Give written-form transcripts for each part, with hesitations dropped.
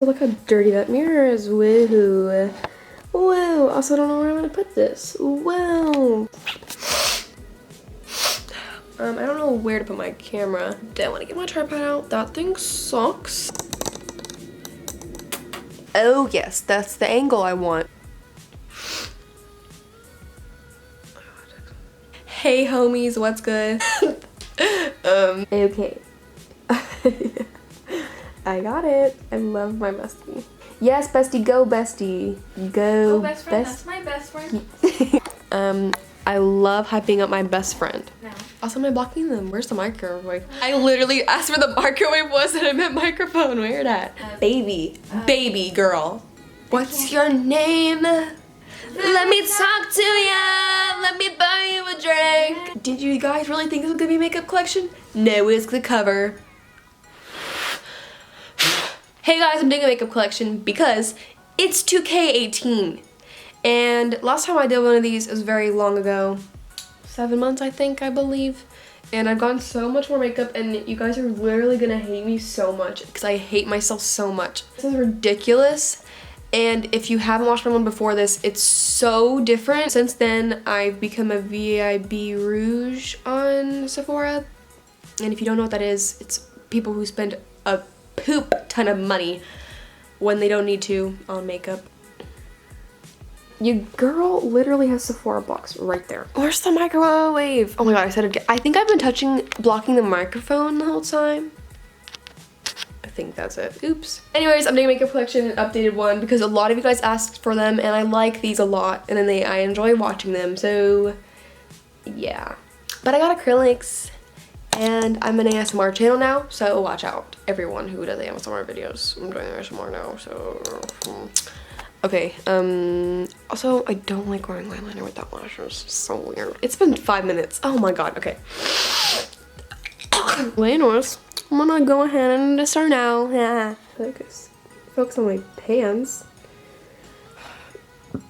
Look how dirty that mirror is. Woohoo. Whoa. Also, I don't know where I'm gonna put this. Whoa. I don't know where to put my camera. Don't want to get my tripod out. That thing sucks. Oh yes, that's the angle I want. Hey homies, what's good? Okay. I got it. I love my bestie. Yes, bestie, go bestie. Go best friend, that's my best friend. I love hyping up my best friend. No. Also, am I blocking them? Where's the microwave? I literally asked where the microwave was and I meant microphone. Where that? Baby. Baby girl. What's your name? Let me talk to ya. Let me buy you a drink. Did you guys really think this was gonna be a makeup collection? No, it's the cover. Hey guys, I'm doing a makeup collection because it's 2K18. And last time I did one of these, it was very long ago. 7 months, I think, I believe. And I've gotten so much more makeup and you guys are literally gonna hate me so much because I hate myself so much. This is ridiculous. And if you haven't watched my one before this, it's so different. Since then, I've become a VIB Rouge on Sephora. And if you don't know what that is, it's people who spend a poop ton of money when they don't need to on makeup. Your girl literally has Sephora blocks right there. Where's the microwave? Oh my god, I said it again. I think I've been blocking the microphone the whole time. I think that's it. Oops. Anyways, I'm doing a makeup collection, an updated one, because a lot of you guys asked for them and I like these a lot and then I enjoy watching them, so yeah. But I got acrylics and I'm an ASMR channel now, so watch out, everyone who does ASMR videos. I'm doing ASMR now, so okay, also I don't like wearing eyeliner without lashes. It's so weird. It's been 5 minutes. Oh my god, okay. Anyways, I'm gonna go ahead and start now. Yeah. Focus. Focus on my pants. Oh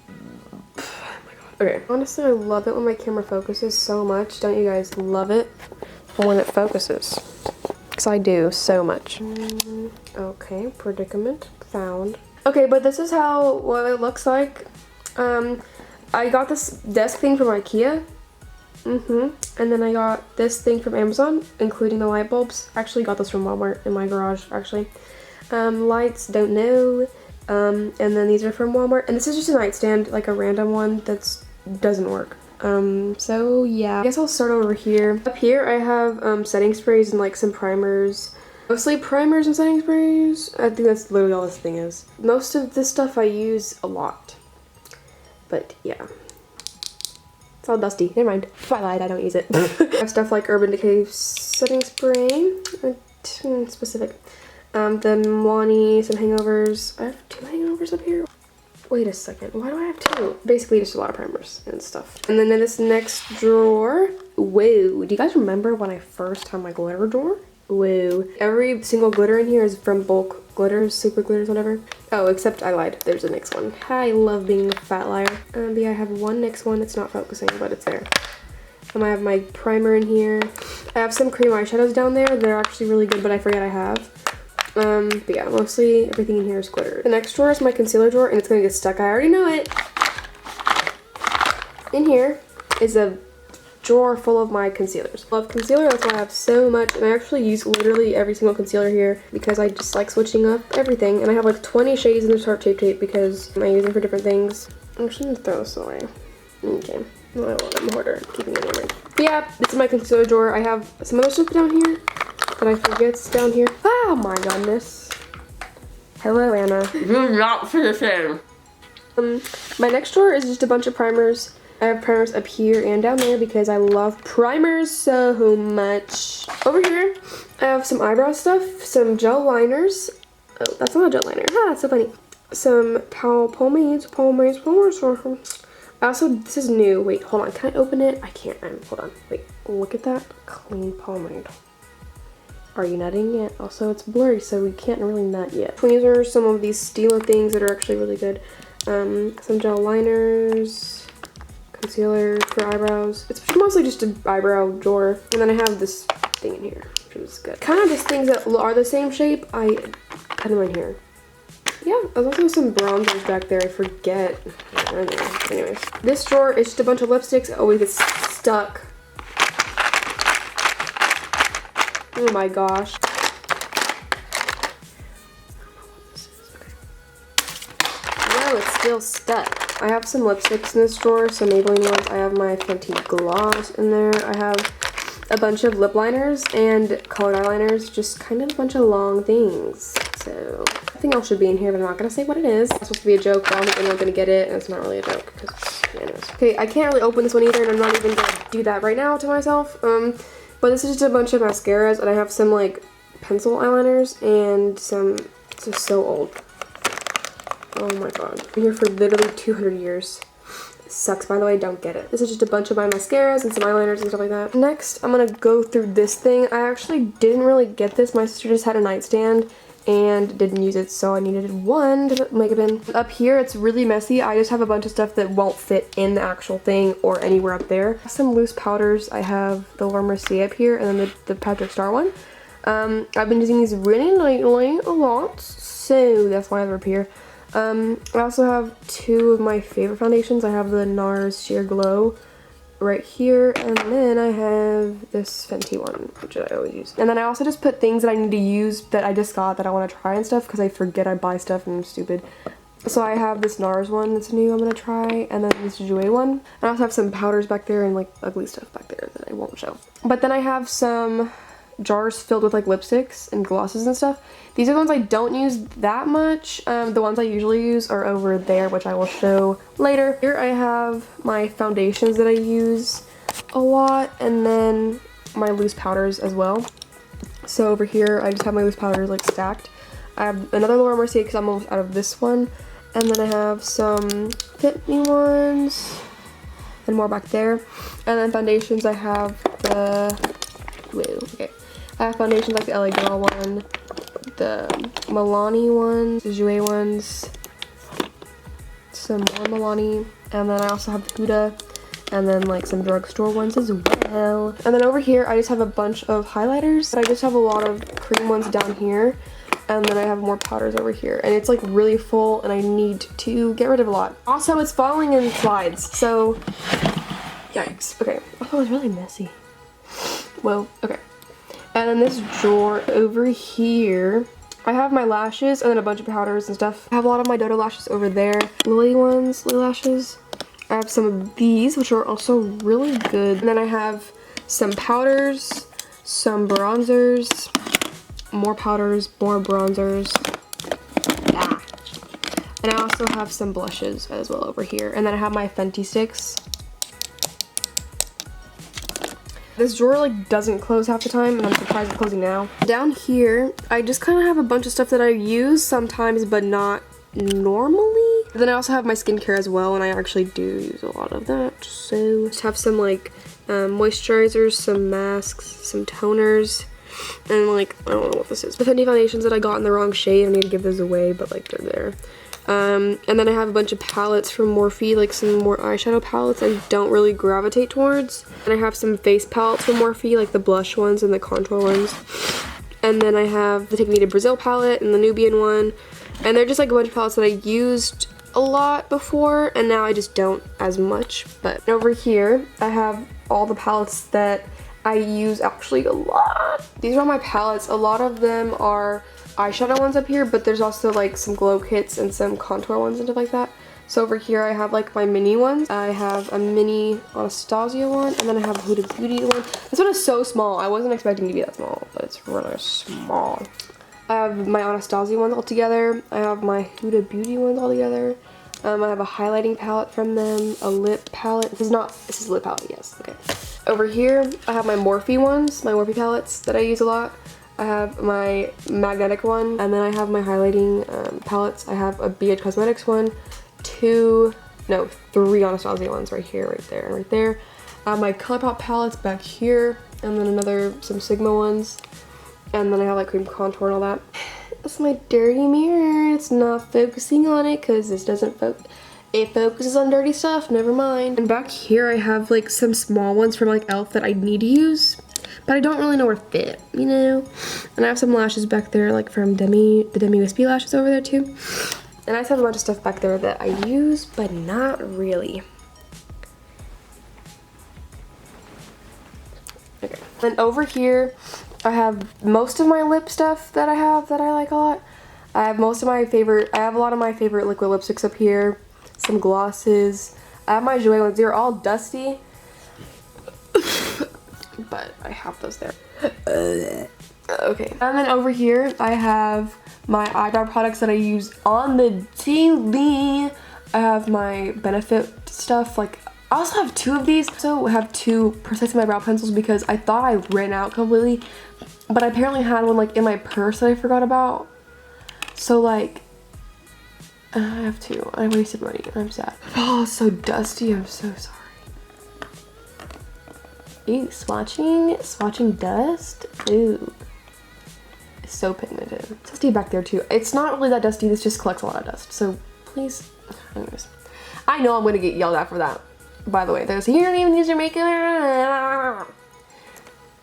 my god. Okay, honestly I love it when my camera focuses so much. Don't you guys love it when it focuses? Because I do so much. Okay, predicament found. Okay, but this is what it looks like. I got this desk thing from IKEA. And then I got this thing from Amazon, including the light bulbs. Actually got this from Walmart in my garage, actually. Lights, don't know. And then these are from Walmart. And this is just a nightstand, like a random one that doesn't work. So yeah. I guess I'll start over here. Up here I have setting sprays and like some primers. Mostly primers and setting sprays. I think that's literally all this thing is. Most of this stuff I use a lot. But yeah. It's all dusty. Never mind. Twilight, I don't use it. I have stuff like Urban Decay setting spray. Specific. The Milani, some hangovers. I have 2 hangovers up here. Wait a second. Why do I have 2? Basically just a lot of primers and stuff. And then in this next drawer. Whoa. Do you guys remember when I first had my glitter drawer? Whoa. Every single glitter in here is from bulk glitters, super glitters, whatever. Oh, except I lied. There's a NYX one. I love being a fat liar. But yeah, I have one NYX one. It's not focusing, but it's there. I have my primer in here. I have some cream eyeshadows down there. They're actually really good, but I forget I have. But yeah, mostly everything in here is glitter. The next drawer is my concealer drawer, and it's gonna get stuck. I already know it. In here is a drawer full of my concealers. I love concealer, that's why I have so much, and I actually use literally every single concealer here because I just like switching up everything. And I have like 20 shades in the Tarte Shape Tape because I use them for different things. I'm just gonna throw this away. Okay. No, I'm a hoarder. Keeping it in my. But yeah, this is my concealer drawer. I have some other stuff down here, but I forget it's down here. Oh my goodness. Hello, Anna. You're not finishing. My next drawer is just a bunch of primers. I have primers up here and down there because I love primers so much. Over here, I have some eyebrow stuff, some gel liners. Oh, that's not a gel liner. Ah, that's so funny. Some pomades. Also, this is new. Wait, hold on. Can I open it? I can't. Hold on. Wait, look at that clean pomade. Are you nutting yet? Also, it's blurry, so we can't really nut yet. These are some of these Stila things that are actually really good. Some gel liners. Concealer for eyebrows. It's mostly just an eyebrow drawer. And then I have this thing in here, which is good. Kind of just things that are the same shape, I put them in here. Yeah, there's also some bronzers back there. I forget. I don't know. Anyways, this drawer is just a bunch of lipsticks. It always gets stuck. Oh my gosh. No, it's still stuck. I have some lipsticks in this drawer, some Maybelline ones. I have my Fenty gloss in there. I have a bunch of lip liners and colored eyeliners, just kind of a bunch of long things. So nothing else should be in here, but I'm not gonna say what it is. It's supposed to be a joke, but I don't think anyone's gonna get it, and it's not really a joke because anyways. Okay, I can't really open this one either, and I'm not even gonna do that right now to myself. But this is just a bunch of mascaras, and I have some like pencil eyeliners and some. This is so old. Oh my god, I've been here for literally 200 years. It sucks, by the way, don't get it. This is just a bunch of my mascaras and some eyeliners and stuff like that. Next, I'm gonna go through this thing. I actually didn't really get this. My sister just had a nightstand and didn't use it, so I needed one to make it in. Up here, it's really messy. I just have a bunch of stuff that won't fit in the actual thing or anywhere up there. Some loose powders. I have the Laura Mercier up here, and then the Patrick Star one. I've been using these really lately a lot, so that's why they're up here. I also have two of my favorite foundations. I have the NARS Sheer Glow right here, and then I have this Fenty one, which I always use. And then I also just put things that I need to use that I just got that I want to try and stuff, because I forget I buy stuff and I'm stupid. So I have this NARS one that's new I'm going to try, and then this Jouer one. And I also have some powders back there and like ugly stuff back there that I won't show. But then I have some jars filled with like lipsticks and glosses and stuff. These are the ones I don't use that much. The ones I usually use are over there, which I will show later. Here I have my foundations that I use a lot, and then my loose powders as well. So over here I just have my loose powders like stacked. I have another Laura Mercier because I'm almost out of this one, and then I have some Fit Me ones and more back there. And then foundations, I have the I have foundations like the LA Girl one, the Milani ones, the Jouer ones, some more Milani, and then I also have the Huda, and then like some drugstore ones as well. And then over here I just have a bunch of highlighters, but I just have a lot of cream ones down here, and then I have more powders over here, and it's like really full and I need to get rid of a lot. Also, it's falling in slides, so yikes. Okay, oh, it's really messy. Well, okay. And then this drawer over here, I have my lashes and then a bunch of powders and stuff. I have a lot of my Dodo lashes over there. Lily lashes. I have some of these, which are also really good. And then I have some powders, some bronzers, more powders, more bronzers. And I also have some blushes as well over here. And then I have my Fenty sticks. This drawer like doesn't close half the time, and I'm surprised it's closing now. Down here, I just kind of have a bunch of stuff that I use sometimes, but not normally. Then I also have my skincare as well, and I actually do use a lot of that. So just have some like moisturizers, some masks, some toners, and like I don't know what this is. The Fenty foundations that I got in the wrong shade. I need to give those away, but like they're there. And then I have a bunch of palettes from Morphe, like some more eyeshadow palettes I don't really gravitate towards. And I have some face palettes from Morphe, like the blush ones and the contour ones. And then I have the Take Me to Brazil palette and the Nubian one. And they're just like a bunch of palettes that I used a lot before, and now I just don't as much. But over here, I have all the palettes that I use actually a lot. These are all my palettes. A lot of them are eyeshadow ones up here, but there's also like some glow kits and some contour ones and stuff like that. So over here I have like my mini ones. I have a mini Anastasia one, and then I have a Huda Beauty one. This one is so small. I wasn't expecting to be that small, but it's really small. I have my Anastasia ones all together. I have my Huda Beauty ones all together. I have a highlighting palette from them, a lip palette. This is a lip palette, yes, okay. Over here I have my Morphe ones, my Morphe palettes that I use a lot. I have my magnetic one, and then I have my highlighting palettes. I have a Bead Cosmetics one, three Anastasia ones right here, right there, and right there. I have my ColourPop palettes back here, and then some Sigma ones, and then I have like cream contour and all that. That's my dirty mirror. It's not focusing on it because this doesn't focus. It focuses on dirty stuff, never mind. And back here I have like some small ones from like e.l.f. that I need to use, but I don't really know where to fit, you know? And I have some lashes back there, like from the Demi Wispy lashes over there too. And I just have a bunch of stuff back there that I use, but not really. Okay. Then over here, I have most of my lip stuff that I have that I like a lot. I have a lot of my favorite liquid lipsticks up here. Some glosses. I have my Jouer ones. They're all dusty. But I have those there. Okay. And then over here, I have my eyebrow products that I use on the daily. I have my Benefit stuff. Like, I also have 2 of these. I also have 2 Precise My Brow pencils because I thought I ran out completely. But I apparently had one like in my purse that I forgot about. So like, I have 2. I wasted money. I'm sad. Oh, it's so dusty. I'm so sorry. Ew, swatching dust. Ooh. It's so pigmented. It's dusty back there too. It's not really that dusty. This just collects a lot of dust. So please, anyways. I know I'm gonna get yelled at for that. By the way, there's, you don't even use your makeup.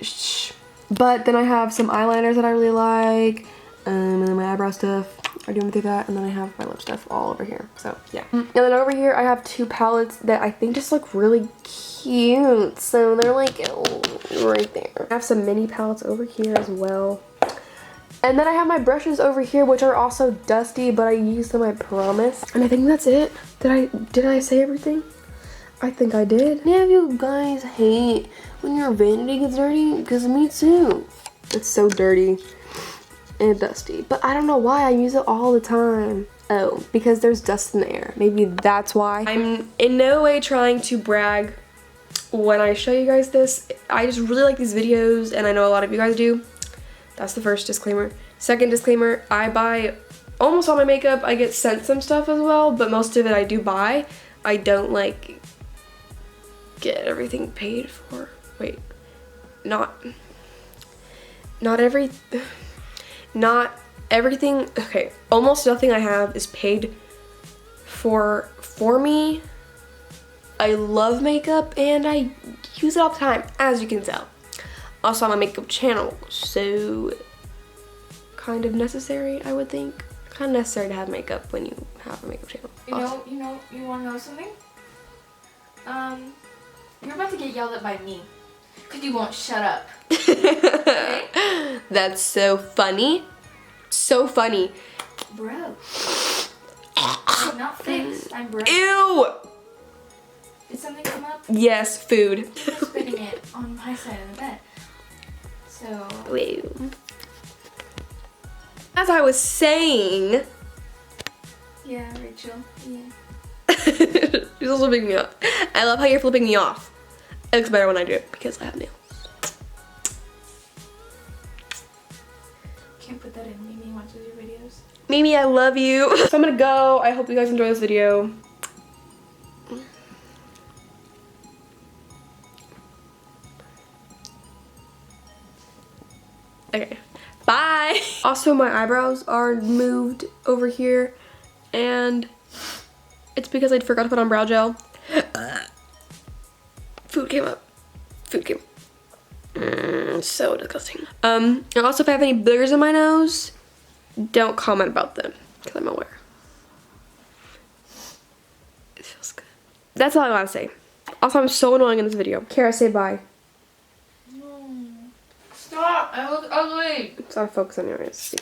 Shh. But then I have some eyeliners that I really like. And then my eyebrow stuff. I do through that, and then I have my lip stuff all over here. So yeah. And then over here I have 2 palettes that I think just look really cute. So they're like right there. I have some mini palettes over here as well. And then I have my brushes over here, which are also dusty, but I use them, I promise. And I think that's it. Did I say everything? I think I did. Yeah, you guys hate when your vanity gets dirty, because me too. It's so dirty and dusty, but I don't know why. I use it all the time. Oh, because there's dust in the air. Maybe that's why. I'm in no way trying to brag when I show you guys this. I just really like these videos, and I know a lot of you guys do. That's the first disclaimer. Second disclaimer, I buy almost all my makeup. I get sent some stuff as well, but most of it I do buy. I don't like get everything paid for. Wait, not everything. Okay, almost nothing I have is paid for me. I love makeup and I use it all the time, as you can tell. Also, I'm a makeup channel, so kind of necessary, I would think. Kind of necessary to have makeup when you have a makeup channel. You want to know something? You're about to get yelled at by me because you won't shut up. Okay? That's so funny. So funny. Bro. I'm not fixed. I'm broke. Ew! Did something come up? Yes, food. You're spinning it on my side of the bed. So. Wait. As I was saying. Yeah, Rachel. Yeah. She's also flipping me off. I love how you're flipping me off. It looks better when I do it because I have nails. Can't put that in. Mimi watches your videos. Mimi, I love you. So I'm gonna go. I hope you guys enjoy this video. Okay, bye. Also, my eyebrows are moved over here, and it's because I forgot to put on brow gel. Food came up. Food came up. So disgusting. And also, if I have any boogers in my nose, don't comment about them, because I'm aware. It feels good. That's all I gotta say. Also, I'm so annoying in this video. Kara, say bye. No. Stop! I look ugly! It's out of focus on your eyes.